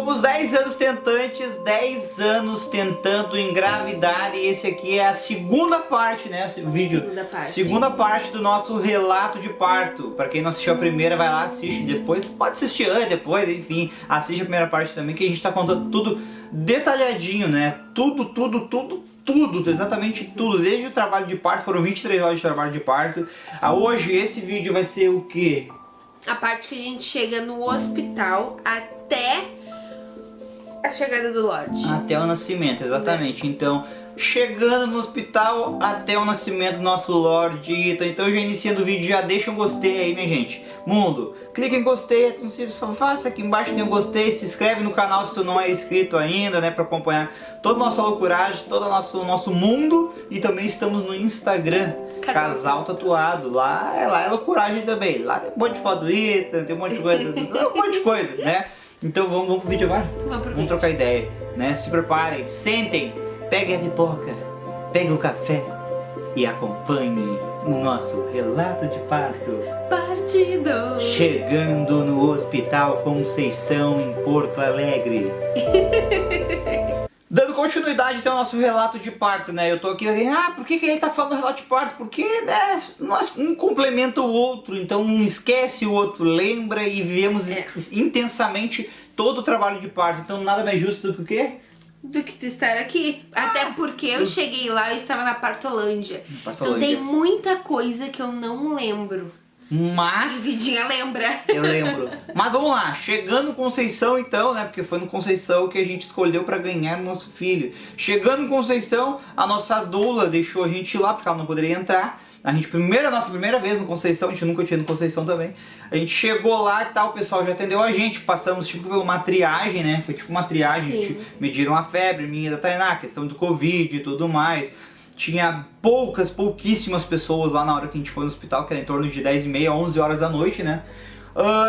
Fomos 10 anos tentantes, 10 anos tentando engravidar, e esse aqui é a segunda parte, né? Esse vídeo, segunda parte do nosso relato de parto. Pra quem não assistiu a primeira, vai lá, assiste depois. Pode assistir antes, depois, enfim, assiste a primeira parte também, que a gente tá contando tudo detalhadinho, né? Tudo, exatamente tudo, desde o trabalho de parto. Foram 23 horas de trabalho de parto. Hoje esse vídeo vai ser o quê? A parte que a gente chega no hospital até a chegada do Lorde. Até o nascimento, exatamente. Então, chegando no hospital até o nascimento do nosso Lorde Ethan. Então, já iniciando o vídeo, já deixa um gostei aí, minha gente. Mundo, clica em gostei, faça aqui embaixo, tem um gostei, se inscreve no canal se tu não é inscrito ainda, né, pra acompanhar toda a nossa loucuragem, todo o nosso mundo. E também estamos no Instagram, Casal Tatuado. Lá é loucuragem também. Lá tem um monte de foto do Ethan, tem um monte de coisa, um monte de coisa, né? Então vamos pro vídeo agora? Vamos trocar ideia, né? Se preparem, sentem, peguem a pipoca, peguem o café e acompanhem o nosso relato de parto. Partido! Chegando no Hospital Conceição, em Porto Alegre. Dando continuidade então ao nosso relato de parto, né? Eu tô aqui, por que ele tá falando do relato de parto? Porque, né, um complementa o outro, então um esquece, o outro lembra, e vivemos intensamente todo o trabalho de parto. Então nada mais justo do que o quê? Do que tu estar aqui. Até porque eu cheguei lá e estava na Partolândia. Então tem muita coisa que eu não lembro. Mas... E Vidinha lembra. Eu lembro. Mas vamos lá, chegando em Conceição então, né? Porque foi no Conceição que a gente escolheu pra ganhar o nosso filho. Chegando em Conceição, a nossa doula deixou a gente ir lá, porque ela não poderia entrar. A nossa primeira vez no Conceição, a gente nunca tinha ido no Conceição também. A gente chegou lá e tal, o pessoal já atendeu a gente. Passamos tipo por uma triagem, né? Foi tipo uma triagem, mediram a febre minha e da Tainá, questão do Covid e tudo mais. Tinha pouquíssimas pessoas lá na hora que a gente foi no hospital, que era em torno de 10h30 a 11 horas da noite, né?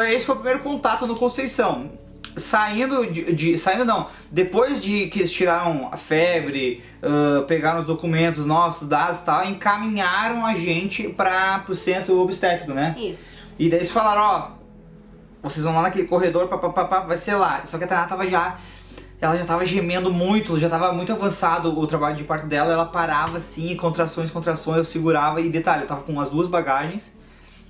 Esse foi o primeiro contato no Conceição. Depois de que eles tiraram a febre, pegaram os documentos nossos, dados e tal, encaminharam a gente pro centro obstétrico, né? Isso. E daí eles falaram, vocês vão lá naquele corredor, vai ser lá. Só que a Tainá ela já tava gemendo muito, já tava muito avançado o trabalho de parto dela. Ela parava assim, contrações, eu segurava, e detalhe, eu tava com as duas bagagens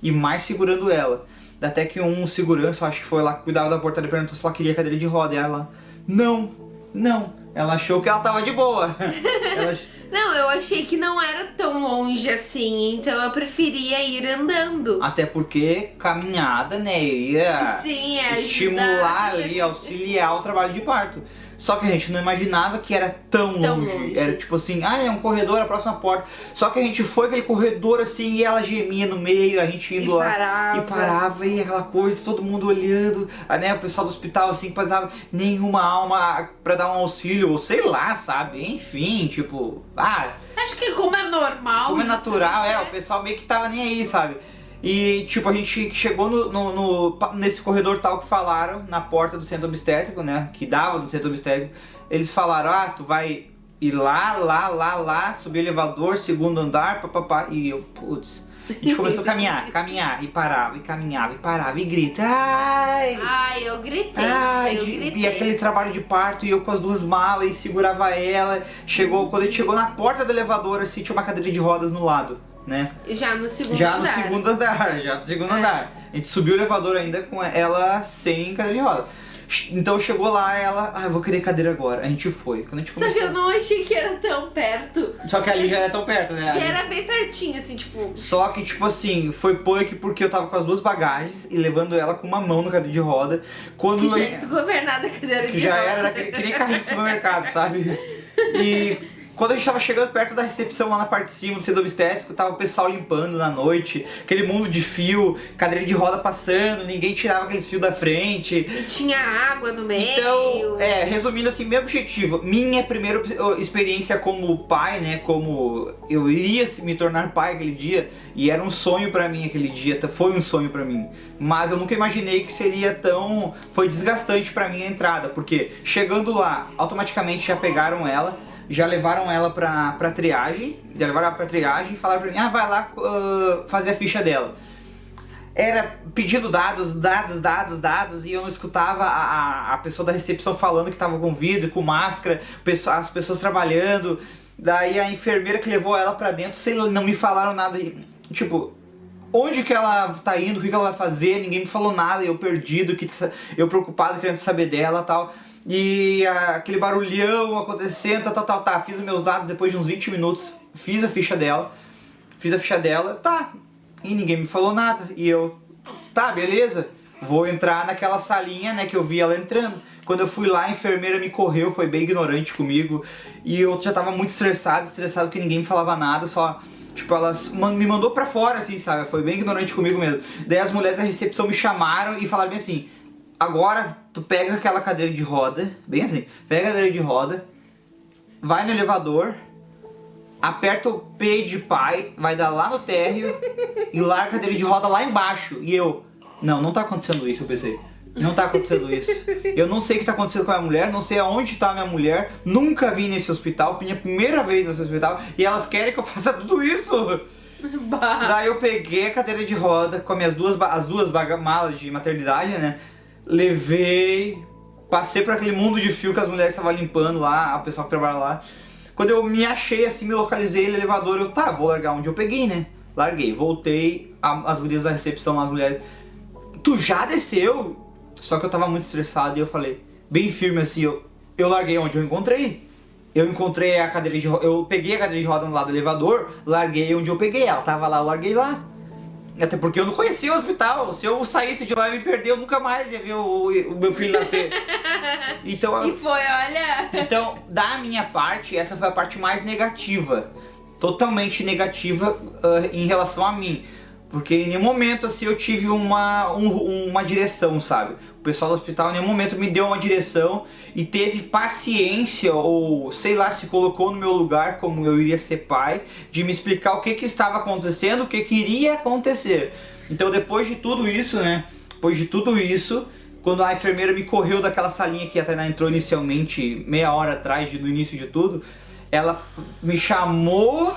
e mais segurando ela. Até que um segurança, acho que foi lá que cuidava da porta, ele perguntou se ela queria cadeira de roda, e ela, não, ela achou que ela tava de boa. Não, eu achei que não era tão longe assim, então eu preferia ir andando. Até porque caminhada, né, ia estimular ali, auxiliar o trabalho de parto. Só que a gente não imaginava que era tão longe. Era tipo assim, é um corredor, a próxima porta. Só que a gente foi aquele corredor assim, e ela gemia no meio, a gente indo lá. E parava, e aquela coisa, todo mundo olhando, né, o pessoal do hospital assim, que passava nenhuma alma pra dar um auxílio, ou sei lá, sabe? Enfim, tipo, acho que como é normal. Como é natural, o pessoal meio que tava nem aí, sabe? E tipo, a gente chegou nesse corredor tal que falaram, na porta do centro obstétrico, né? Que dava no centro obstétrico. Eles falaram, tu vai ir lá, subir o elevador, segundo andar, papapá. E eu, putz. A gente começou a caminhar, e parava, e caminhava, e parava, e grita, eu gritei, E aquele trabalho de parto, e eu com as duas malas, e segurava ela. Quando a gente chegou na porta do elevador, assim, tinha uma cadeira de rodas no lado, né? Já no segundo andar. A gente subiu o elevador ainda com ela sem cadeira de rodas. Então chegou lá, ela, eu vou querer cadeira agora. A gente foi. Quando a gente começou... Só que eu não achei que era tão perto. Só que ali já é tão perto, né? E era bem pertinho, assim, tipo... Só que, tipo assim, foi punk porque eu tava com as duas bagagens e levando ela com uma mão na cadeira de roda. Que já é desgovernada a cadeira de roda. Que já era que nem carrinho de supermercado, sabe? E... quando a gente tava chegando perto da recepção lá na parte de cima do centro obstétrico, tava o pessoal limpando na noite, aquele mundo de fio, cadeira de roda passando, ninguém tirava aqueles fios da frente. E tinha água no meio. Então, resumindo assim, meu objetivo, minha primeira experiência como pai, né, como eu iria me tornar pai aquele dia, e era um sonho pra mim aquele dia, foi um sonho pra mim. Mas eu nunca imaginei que seria foi desgastante pra mim a entrada, porque chegando lá, automaticamente já pegaram ela, já levaram ela pra triagem, e falaram pra mim, vai lá fazer a ficha dela. era pedindo dados, e eu não escutava a pessoa da recepção falando que tava com vidro, com máscara, as pessoas trabalhando. Daí a enfermeira que levou ela pra dentro, sei lá, não me falaram nada, tipo, onde que ela tá indo, o que ela vai fazer, ninguém me falou nada, eu perdido, eu preocupado, querendo saber dela e tal. E aquele barulhão acontecendo, tá, fiz os meus dados depois de uns 20 minutos, fiz a ficha dela, tá, e ninguém me falou nada, e eu, tá, beleza, vou entrar naquela salinha, né, que eu vi ela entrando. Quando eu fui lá, a enfermeira me correu, foi bem ignorante comigo, e eu já tava muito estressado que ninguém me falava nada, só, tipo, ela me mandou pra fora, assim, sabe, foi bem ignorante comigo mesmo. Daí as mulheres da recepção me chamaram e falaram bem assim, agora tu pega aquela cadeira de roda, bem assim, pega a cadeira de roda, vai no elevador, aperta o P de pai, vai dar lá no térreo e larga a cadeira de roda lá embaixo. E eu, não tá acontecendo isso, eu pensei. Não tá acontecendo isso. Eu não sei o que tá acontecendo com a minha mulher, não sei aonde tá a minha mulher, nunca vim nesse hospital, minha primeira vez nesse hospital, e elas querem que eu faça tudo isso. Daí eu peguei a cadeira de roda com as duas malas de maternidade, né? Levei, passei por aquele mundo de fio que as mulheres estavam limpando lá, a pessoa que trabalha lá. Quando eu me achei assim, me localizei no elevador, eu, tá, vou largar onde eu peguei, né? Larguei, voltei, as gurias da recepção, as mulheres, tu já desceu? Só que eu tava muito estressado e eu falei, bem firme assim, eu larguei onde eu encontrei. Eu encontrei a cadeira de roda, eu peguei a cadeira de roda no lado do elevador, larguei onde eu peguei, ela tava lá, eu larguei lá. Até porque eu não conhecia o hospital, se eu saísse de lá e me perder, eu nunca mais ia ver o meu filho nascer. Então, e foi, olha... Então, da minha parte, essa foi a parte mais negativa. Totalmente negativa em relação a mim. Porque em nenhum momento assim eu tive uma direção, sabe? O pessoal do hospital em nenhum momento me deu uma direção e teve paciência, ou sei lá, se colocou no meu lugar como eu iria ser pai, de me explicar o que estava acontecendo, o que iria acontecer. Então depois de tudo isso, né? Depois de tudo isso, quando a enfermeira me correu daquela salinha que a Tainá entrou inicialmente, meia hora atrás, no início de tudo, ela me chamou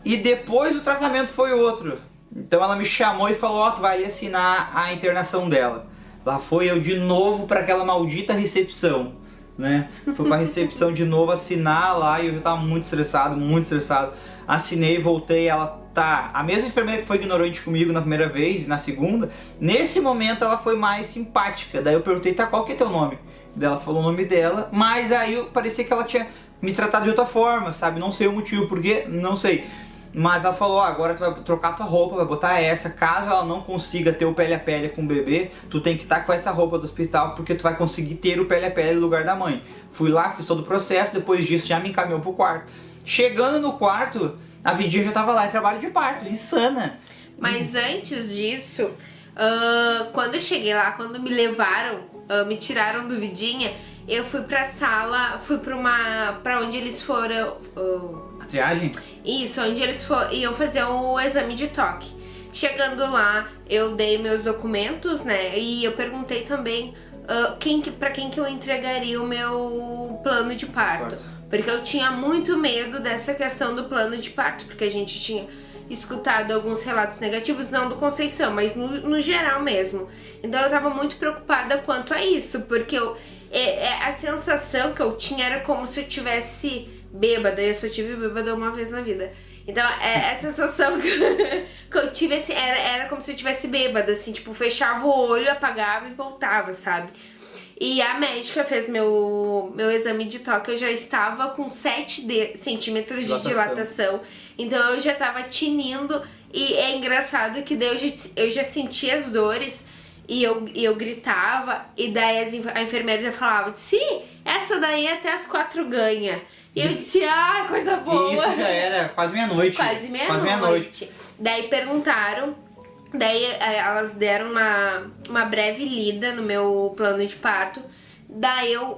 e depois o tratamento foi outro. Então ela me chamou e falou, ó, tu vai ali assinar a internação dela. Lá foi eu de novo para aquela maldita recepção, né? Fui pra recepção de novo assinar lá e eu já tava muito estressado, Assinei, voltei, ela tá... A mesma enfermeira que foi ignorante comigo na primeira vez, na segunda, nesse momento ela foi mais simpática. Daí eu perguntei, tá, qual que é teu nome? Daí ela falou o nome dela, mas aí parecia que ela tinha me tratado de outra forma, sabe? Não sei o motivo, porque não sei. Mas ela falou, agora tu vai trocar tua roupa, vai botar essa. Caso ela não consiga ter o pele a pele com o bebê, tu tem que estar com essa roupa do hospital, porque tu vai conseguir ter o pele a pele no lugar da mãe. Fui lá, fiz todo o processo, depois disso já me encaminhou pro quarto. Chegando no quarto, a Vidinha já tava lá em trabalho de parto, insana. Mas antes disso, quando eu cheguei lá, quando me levaram, me tiraram do Vidinha, eu fui pra sala, fui pra onde eles foram... A triagem? Isso, onde eles iam fazer o exame de toque. Chegando lá, eu dei meus documentos, né, e eu perguntei também pra quem que eu entregaria o meu plano de parto. Porque eu tinha muito medo dessa questão do plano de parto, porque a gente tinha escutado alguns relatos negativos, não do Conceição, mas no geral mesmo. Então eu tava muito preocupada quanto a isso, porque a sensação que eu tinha era como se eu tivesse bêbada. Eu só tive bêbada uma vez na vida. Então a sensação que eu tive assim, era como se eu tivesse bêbada, assim, tipo, fechava o olho, apagava e voltava, sabe? E a médica fez meu exame de toque, eu já estava com 7 centímetros de dilatação. Então eu já tava tinindo, e é engraçado que daí eu já sentia as dores. E eu gritava, e daí a enfermeira já falava, sim, essa daí até as 4 ganha. E eu disse, coisa boa. E isso já era quase meia-noite. Quase meia-noite. Daí perguntaram, daí elas deram uma breve lida no meu plano de parto. Daí eu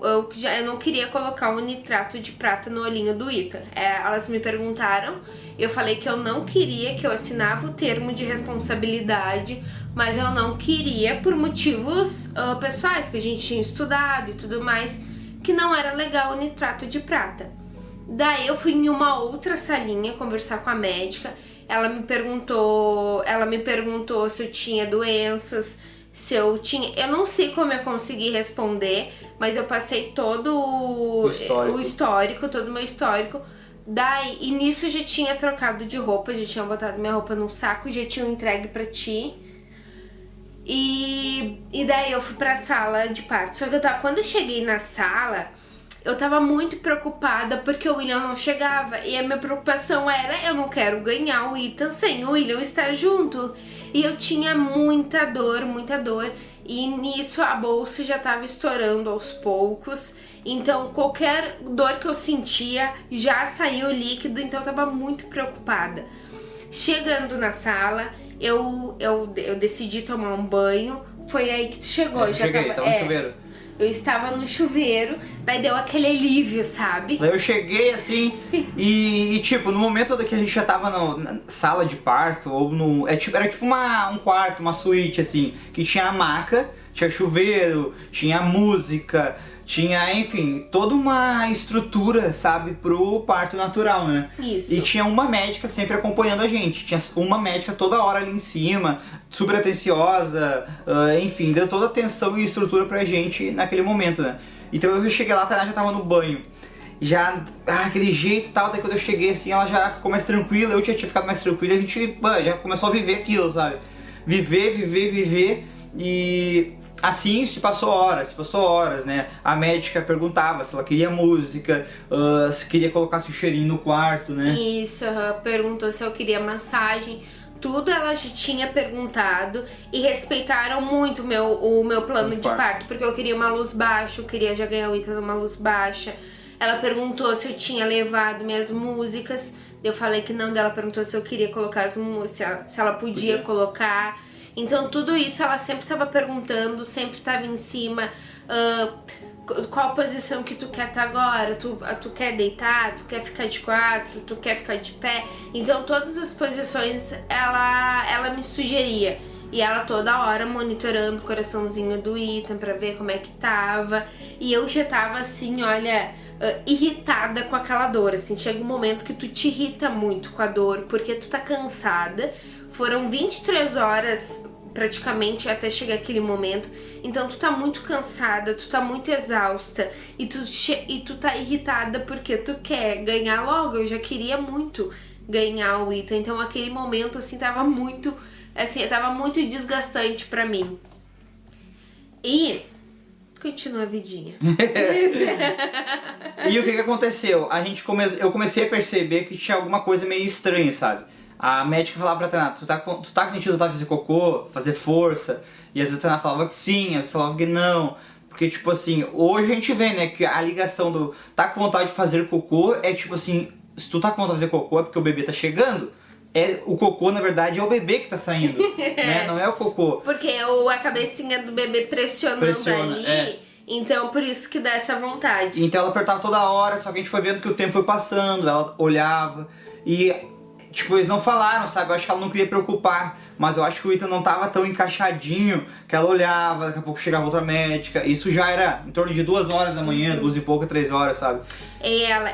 não queria colocar o nitrato de prata no olhinho do Ita. Elas me perguntaram, eu falei que eu não queria, que eu assinava o termo de responsabilidade, mas eu não queria por motivos pessoais, que a gente tinha estudado e tudo mais, que não era legal o nitrato de prata. Daí eu fui em uma outra salinha conversar com a médica ela me perguntou se eu tinha doenças, se eu tinha... Eu não sei como eu consegui responder, mas eu passei todo o histórico, todo o meu histórico. Daí, e nisso eu já tinha trocado de roupa, já tinha botado minha roupa num saco, já tinha entregue pra ti. E daí eu fui pra sala de parto. Só que quando eu cheguei na sala, eu tava muito preocupada porque o William não chegava. E a minha preocupação era, eu não quero ganhar o Ethan sem o William estar junto. E eu tinha muita dor, muita dor. E nisso a bolsa já tava estourando aos poucos. Então qualquer dor que eu sentia já saiu líquido, então eu tava muito preocupada. Chegando na sala, eu decidi tomar um banho. Foi aí que tu chegou. Eu cheguei, tava no chuveiro. Eu estava no chuveiro, daí deu aquele alívio, sabe? Daí eu cheguei assim e tipo, no momento que a gente já tava na sala de parto, ou no. Era tipo um quarto, uma suíte assim, que tinha a maca, tinha chuveiro, tinha música, tinha, enfim, toda uma estrutura, sabe, pro parto natural, né? Isso. E tinha uma médica sempre acompanhando a gente. Tinha uma médica toda hora ali em cima, super atenciosa, enfim, deu toda a atenção e estrutura pra gente naquele momento, né? Então eu cheguei lá, a Tainá já tava no banho. Já, aquele jeito e tal, daí quando eu cheguei assim, ela já ficou mais tranquila, eu já tinha ficado mais tranquila, a gente já começou a viver aquilo, sabe? Viver, e... Assim se passou horas, né? A médica perguntava se ela queria música, se queria colocar o cheirinho no quarto, né? Isso, perguntou se eu queria massagem. Tudo ela já tinha perguntado e respeitaram muito o meu plano de parto, porque eu queria uma luz baixa, eu queria já ganhar o Ethan numa luz baixa. Ela perguntou se eu tinha levado minhas músicas, eu falei que não, dela perguntou se eu queria colocar as músicas, se ela podia colocar. Então tudo isso ela sempre estava perguntando, sempre estava em cima. Qual posição que tu quer estar agora? Tu quer deitar? Tu quer ficar de quatro? Tu quer ficar de pé? Então todas as posições ela me sugeria. E ela toda hora monitorando o coraçãozinho do Ethan pra ver como é que tava. E eu já tava assim, olha, irritada com aquela dor, assim. Chega um momento que tu te irrita muito com a dor, porque tu tá cansada. Foram 23 horas praticamente até chegar aquele momento. Então tu tá muito cansada, tu tá muito exausta e tu tá irritada porque tu quer ganhar logo. Eu já queria muito ganhar o Ethan. Então aquele momento assim tava muito desgastante pra mim. E continua a vidinha. E o que aconteceu? Eu comecei a perceber que tinha alguma coisa meio estranha, sabe? A médica falava pra Tainá, tu tá com sentido de fazer cocô, fazer força? E às vezes a Tainá falava que sim, às vezes falava que não. Porque tipo assim, hoje a gente vê, né, que a ligação do tá com vontade de fazer cocô é tipo assim, se tu tá com vontade de fazer cocô é porque o bebê tá chegando. O cocô, na verdade, é o bebê que tá saindo, né? Não é o cocô. Porque a cabecinha do bebê pressiona ali, então por isso que dá essa vontade. Então ela apertava toda hora, só que a gente foi vendo que o tempo foi passando, ela olhava e... Tipo, eles não falaram, sabe? Eu acho que ela não queria preocupar, mas eu acho que o Ethan não tava tão encaixadinho que ela olhava, daqui a pouco chegava outra médica. Isso já era em torno de 2 horas da manhã, 2 e pouco, 3 horas, sabe?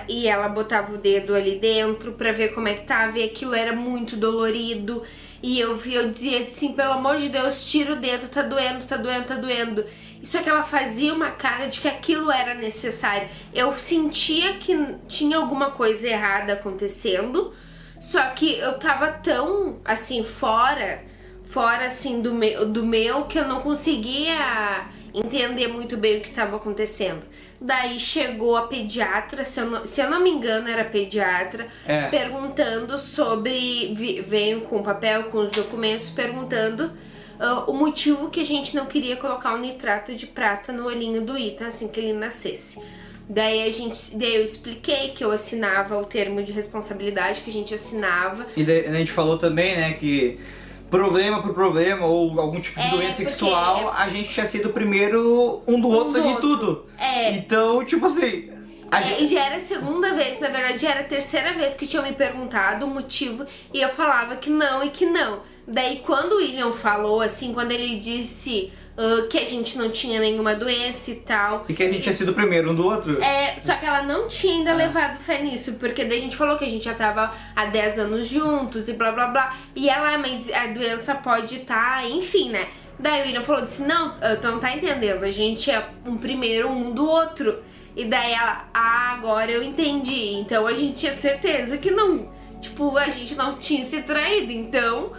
E ela botava o dedo ali dentro pra ver como é que tava, e aquilo era muito dolorido. E eu dizia assim, pelo amor de Deus, tira o dedo, tá doendo, tá doendo, tá doendo. Só que ela fazia uma cara de que aquilo era necessário. Eu sentia que tinha alguma coisa errada acontecendo. Só que eu tava tão, assim, fora assim, do meu, que eu não conseguia entender muito bem o que tava acontecendo. Daí chegou a pediatra, se eu não me engano era pediatra, perguntando sobre, veio com o papel, com os documentos, perguntando o motivo que a gente não queria colocar o nitrato de prata no olhinho do Ethan assim que ele nascesse. Daí eu expliquei que eu assinava o termo de responsabilidade que a gente assinava. E daí a gente falou também, né, que problema por problema ou algum tipo de doença sexual, a gente tinha sido o primeiro um do outro de tudo. Então, tipo assim... Já era a segunda vez, na verdade já era a terceira vez que tinham me perguntado o motivo e eu falava que não e que não. Daí quando o William falou assim, quando ele disse... que a gente não tinha nenhuma doença e tal. E que a gente tinha sido o primeiro um do outro. Só que ela não tinha ainda levado fé nisso, porque daí a gente falou que a gente já tava há 10 anos juntos e blá blá blá. E ela, mas a doença pode estar, enfim, né? Daí o William falou, disse, não, tu não tá entendendo, a gente é um primeiro um do outro. E daí ela, agora eu entendi. Então a gente tinha certeza que não, tipo, a gente não tinha se traído, então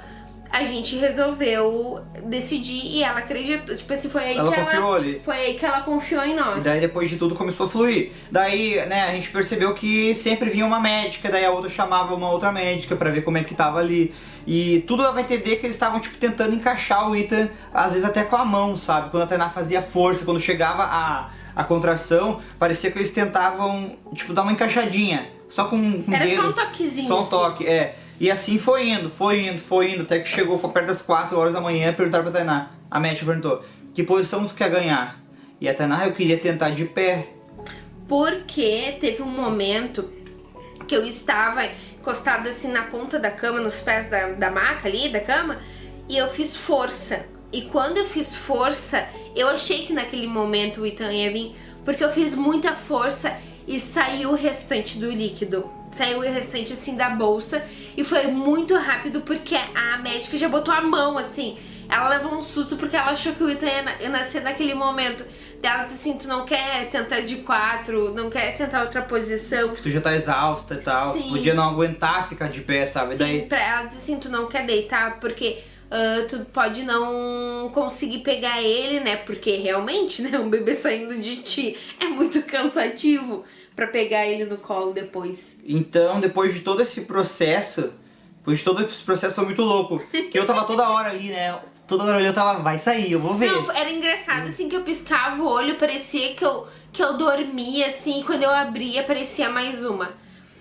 a gente resolveu decidir e ela acreditou, tipo assim, foi aí Ela que confiou ali. foi aí que ela confiou em nós. E daí depois de tudo começou a fluir. Daí, né, a gente percebeu que sempre vinha uma médica, daí a outra chamava uma outra médica pra ver como é que tava ali. E tudo ela vai entender que eles estavam, tipo, tentando encaixar o Ethan, às vezes até com a mão, sabe? Quando a Tainá fazia força, quando chegava a contração, parecia que eles tentavam, tipo, dar uma encaixadinha. Só com um Era dedo. só um toquezinho. Só um toque, E assim foi indo, até que chegou perto das 4 horas da manhã e perguntaram pra Tainá. A médica perguntou, que posição tu quer ganhar? E a Tainá, eu queria tentar de pé. Porque teve um momento que eu estava encostada assim na ponta da cama, nos pés da maca ali, da cama, e eu fiz força. E quando eu fiz força, eu achei que naquele momento o Ethan ia vir, porque eu fiz muita força e saiu o restante do líquido. Saiu o restante assim da bolsa e foi muito rápido porque a médica já botou a mão assim. Ela levou um susto porque ela achou que o Ethan ia nascer naquele momento. Ela disse assim, tu não quer tentar de 4, não quer tentar outra posição. Que tu já tá exausta e tal. Sim. Podia não aguentar ficar de pé, sabe? Sim, ela disse assim, tu não quer deitar porque tu pode não conseguir pegar ele, né? Porque realmente, né, um bebê saindo de ti é muito cansativo pra pegar ele no colo depois. Então, depois de todo esse processo, foi muito louco. Que eu tava toda hora ali, né? Toda hora ali eu tava, vai sair, eu vou ver. Não, era engraçado assim que eu piscava o olho, parecia que eu dormia assim, e quando eu abria parecia mais uma.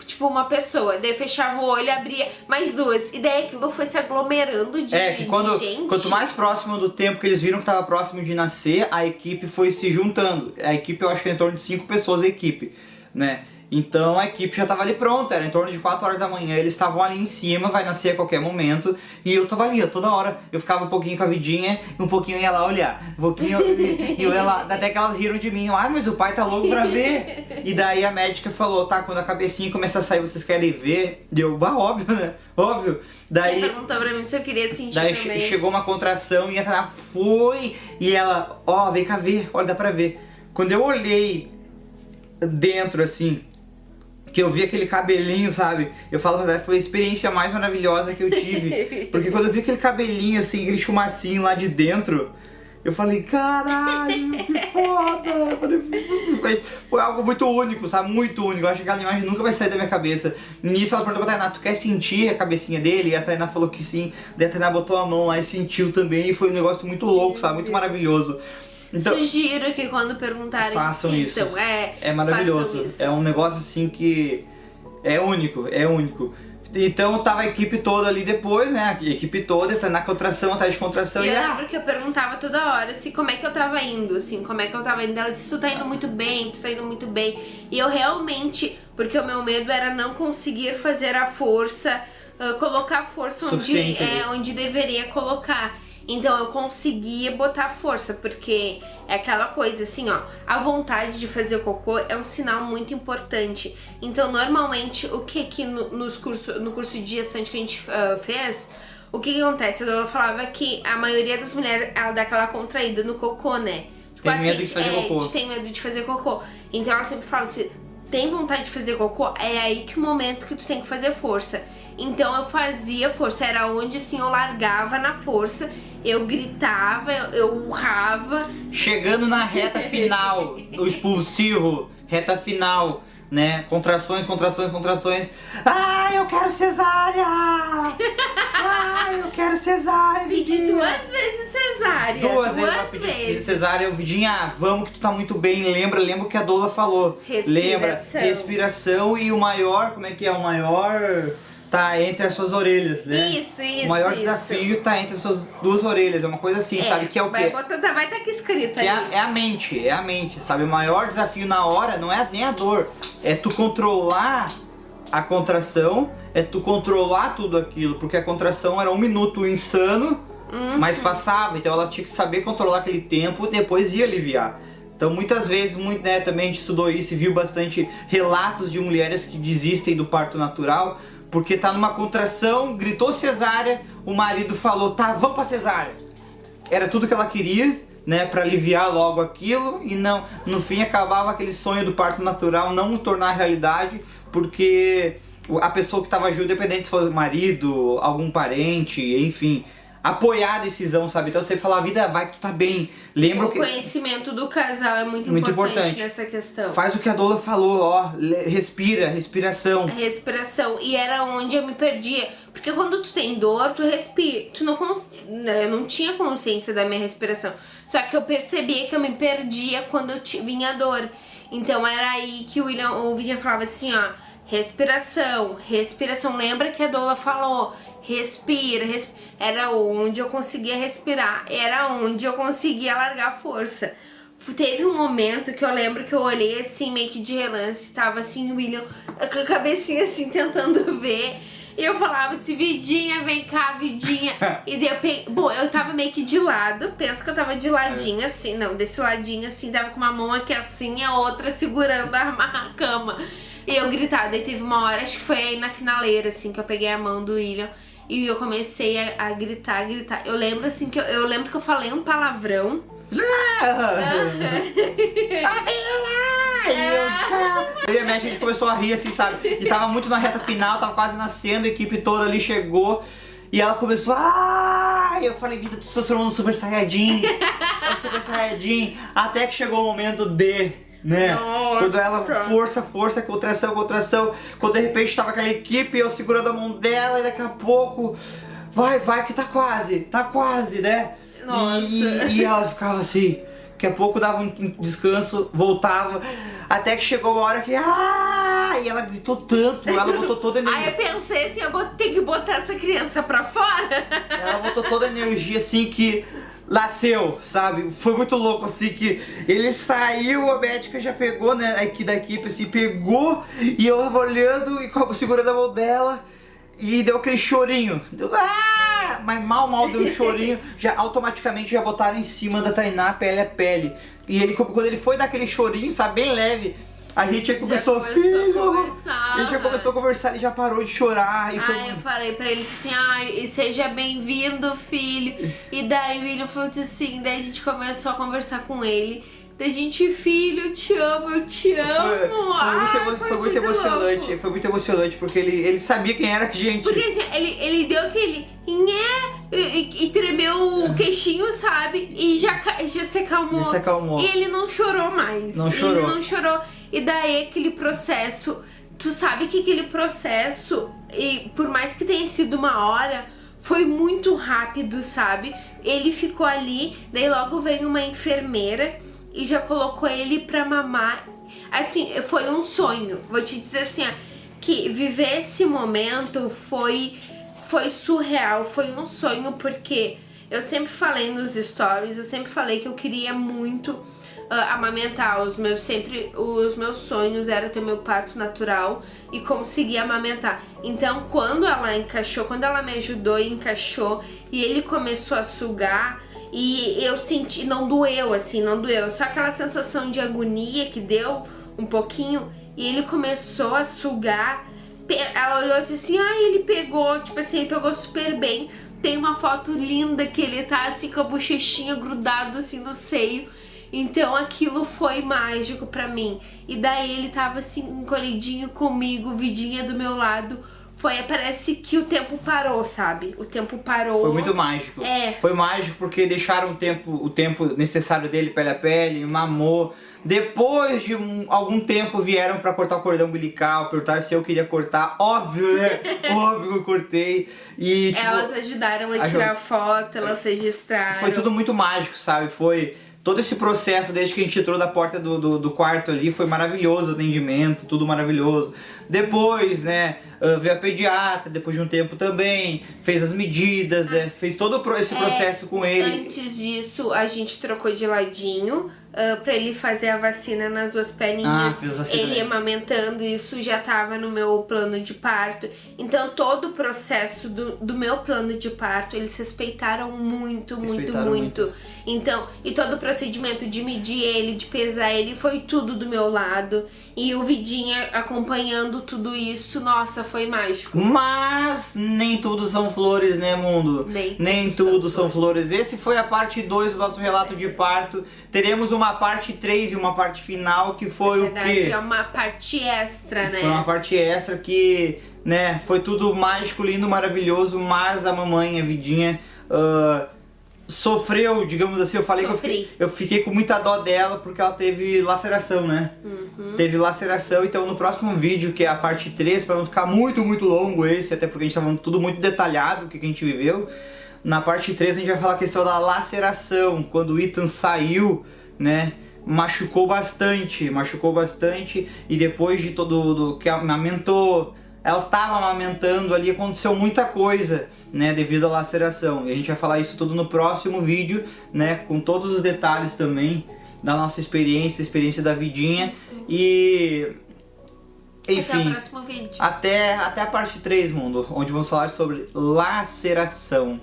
Tipo, uma pessoa, daí eu fechava o olho e abria mais duas. E daí aquilo foi se aglomerando de Que gente. quanto mais próximo do tempo que eles viram que tava próximo de nascer, a equipe foi se juntando. A equipe, eu acho que é em torno de 5 pessoas a equipe, né? Então a equipe já tava ali pronta, era em torno de 4 horas da manhã, eles estavam ali em cima, vai nascer a qualquer momento, e eu tava ali, toda hora, eu ficava um pouquinho com a vidinha, um pouquinho ia lá olhar, um pouquinho, e eu ia lá, até que elas riram de mim, mas o pai tá louco pra ver, e daí a médica falou, tá, quando a cabecinha começar a sair, vocês querem ver? E eu, óbvio, né, óbvio, daí... Ela perguntou pra mim se eu queria sentir daí também. Chegou uma contração e a Tainá foi, e ela, vem cá ver, olha, dá pra ver, quando eu olhei dentro, assim, que eu vi aquele cabelinho, sabe? Eu falo, foi a experiência mais maravilhosa que eu tive. Porque quando eu vi aquele cabelinho, assim, aquele chumacinho lá de dentro, eu falei, caralho, que foda! Foi algo muito único, sabe? Muito único. Eu acho que aquela imagem nunca vai sair da minha cabeça. Nisso ela perguntou pra Tainá, tu quer sentir a cabecinha dele? E a Tainá falou que sim. Daí a Tainá botou a mão lá e sentiu também. E foi um negócio muito louco, sabe? Muito maravilhoso. Então, sugiro que quando perguntarem façam isso. Então, é maravilhoso. Isso. É um negócio assim que é único, é único. Então tava a equipe toda ali depois, né? A equipe toda tá na contração, atrás de contração. E eu lembro que eu perguntava toda hora assim, como é que eu tava indo, assim, como é que eu tava indo. Ela disse, tu tá indo muito bem, tu tá indo muito bem. E eu realmente, porque o meu medo era não conseguir fazer a força, colocar a força onde deveria colocar. Então eu conseguia botar força, porque é aquela coisa assim, ó, a vontade de fazer cocô é um sinal muito importante. Então normalmente o que no curso de gestante que a gente fez, o que acontece? A Dola falava que a maioria das mulheres, ela dá aquela contraída no cocô, né? Tipo, tem medo de fazer cocô. Tem medo de fazer cocô. Então ela sempre fala assim, tem vontade de fazer cocô, é aí que o momento que tu tem que fazer força. Então eu fazia força, era onde assim eu largava na força, eu gritava, eu urrava. Chegando na reta final, o expulsivo, reta final, né? Contrações. Eu quero cesárea! Eu quero cesárea, Pedi Vidinha! 2 vezes cesárea. Duas vezes ela pediu cesárea, eu, Vidinha, vamos que tu tá muito bem, lembra o que a Dola falou. Lembra, respiração e o maior, como é que é? O maior tá entre as suas orelhas, né? Isso. O maior desafio tá entre as suas 2 orelhas, é uma coisa assim, sabe? Que é o quê? Vai estar aqui escrito aí. É a mente, sabe? O maior desafio na hora não é nem a dor, é tu controlar a contração, é tu controlar tudo aquilo, porque a contração era 1 minuto insano, mas passava, então ela tinha que saber controlar aquele tempo e depois ia aliviar. Então muitas vezes, né, também a gente estudou isso e viu bastante relatos de mulheres que desistem do parto natural porque tá numa contração, gritou cesárea, o marido falou, tá, vamos pra cesárea. Era tudo que ela queria, né, pra aliviar logo aquilo, e não, no fim acabava aquele sonho do parto natural não tornar realidade, porque a pessoa que estava junto, independente se fosse o marido, algum parente, enfim, apoiar a decisão, sabe? Então você fala, a vida vai que tu tá bem. Lembra o conhecimento do casal é muito importante nessa questão. Faz o que a doula falou, ó, respiração. A respiração. E era onde eu me perdia. Porque quando tu tem dor, tu respira. Eu não tinha consciência da minha respiração. Só que eu percebia que eu me perdia quando vinha dor. Então era aí que o William falava assim, ó, respiração. Lembra que a doula falou? Respira. Era onde eu conseguia respirar, era onde eu conseguia largar a força. Teve um momento que eu lembro que eu olhei assim, meio que de relance, tava assim o William com a cabecinha assim, tentando ver. E eu falava assim, vidinha, vem cá, vidinha. E daí eu peguei, bom, eu tava meio que de lado, penso que eu tava de ladinho assim, não, desse ladinho assim, tava com uma mão aqui assim e a outra segurando a cama. E eu gritava, daí teve uma hora, acho que foi aí na finaleira assim, que eu peguei a mão do William. E eu comecei a gritar. Eu lembro assim, eu lembro que eu falei um palavrão. Eu e a minha gente começou a rir assim, sabe? E tava muito na reta final, tava quase nascendo, a equipe toda ali chegou. E ela começou, e eu falei, vida, tu se transformou no Super Saiyajin. É o Super Saiyajin. Até que chegou o momento de... né? Nossa. Quando ela, força, contração. Quando de repente tava aquela equipe, eu segurando a mão dela e daqui a pouco, vai que tá quase, né? Nossa. E ela ficava assim, daqui a pouco dava um descanso, voltava, até que chegou uma hora que, e ela gritou tanto, ela botou toda a energia. Aí eu pensei assim, eu tenho que botar essa criança pra fora. Ela botou toda a energia assim que... nasceu, sabe? Foi muito louco assim que ele saiu, a médica já pegou, né, aqui da equipe assim, pegou e eu tava olhando e segurando a mão dela e deu aquele chorinho. Deu, mas mal deu um chorinho, já automaticamente já botaram em cima da Tainá pele a pele. E ele, quando ele foi dar aquele chorinho, sabe, bem leve, a gente já começou filho! A gente já começou a conversar, ele já parou de chorar. E eu falei pra ele assim, seja bem-vindo, filho. E daí o William falou assim, daí a gente começou a conversar com ele. Da gente, filho, eu te amo. Foi muito emocionante. Foi muito emocionante, porque ele sabia quem era a gente. Porque assim, ele deu aquele e tremeu o queixinho, sabe? E já se acalmou. Já se acalmou. E ele não chorou mais. Ele não chorou. E daí aquele processo, tu sabe que aquele processo, e por mais que tenha sido uma hora, foi muito rápido, sabe? Ele ficou ali, daí logo veio uma enfermeira e já colocou ele pra mamar. Assim, foi um sonho. Vou te dizer assim, que viver esse momento foi surreal, foi um sonho, porque eu sempre falei nos stories, eu sempre falei que eu queria muito amamentar. Os meus sonhos era ter meu parto natural e conseguir amamentar. Então quando ela encaixou, quando ela me ajudou e encaixou e ele começou a sugar, e eu senti, não doeu, só aquela sensação de agonia que deu um pouquinho, e ele começou a sugar. Ela olhou e disse assim, ele pegou, tipo assim, ele pegou super bem. Tem uma foto linda que ele tá assim com a bochechinha grudado assim no seio. Então aquilo foi mágico pra mim. E daí ele tava assim encolhidinho comigo, vidinha do meu lado. Parece que o tempo parou, sabe? O tempo parou. Foi muito mágico. Foi mágico porque deixaram o tempo necessário dele pele a pele, mamou. Depois de algum tempo vieram pra cortar o cordão umbilical, perguntaram se eu queria cortar. Óbvio, né? Óbvio que eu cortei. E, tipo, elas ajudaram a tirar foto, elas registraram. Foi tudo muito mágico, sabe? Foi... todo esse processo, desde que a gente entrou da porta do quarto ali, foi maravilhoso o atendimento, tudo maravilhoso. Depois, né, veio a pediatra, depois de um tempo também, fez as medidas, né, fez todo esse processo com ele. Antes disso, a gente trocou de ladinho, pra ele fazer a vacina nas duas perninhas, fiz vacina ele também. amamentando, isso já tava no meu plano de parto. Então todo o processo do meu plano de parto, eles respeitaram muito. Então, e todo o procedimento de medir ele, de pesar ele, foi tudo do meu lado. E o Vidinha acompanhando tudo isso, nossa, foi mágico. Mas nem tudo são flores, né, mundo? Nem tudo são flores. Esse foi a parte 2 do nosso relato de parto. Teremos uma parte 3 e uma parte final, que foi o quê? É uma parte extra, né? Foi uma parte extra que, né, foi tudo mágico, lindo, maravilhoso, mas a mamãe, a Vidinha, sofreu, digamos assim. Eu falei que eu fiquei com muita dó dela porque ela teve laceração, né? Teve laceração, então no próximo vídeo, que é a parte 3, para não ficar muito longo esse, até porque a gente tá falando tudo muito detalhado, o que a gente viveu. Na parte 3 a gente vai falar a questão da laceração, quando o Ethan saiu, né? Machucou bastante, e depois de todo que amamentou, ela tava amamentando ali, aconteceu muita coisa, né, devido à laceração. E a gente vai falar isso tudo no próximo vídeo, né, com todos os detalhes também da nossa experiência da Vidinha. E enfim, até o próximo vídeo. Até a parte 3, mundo, onde vamos falar sobre laceração.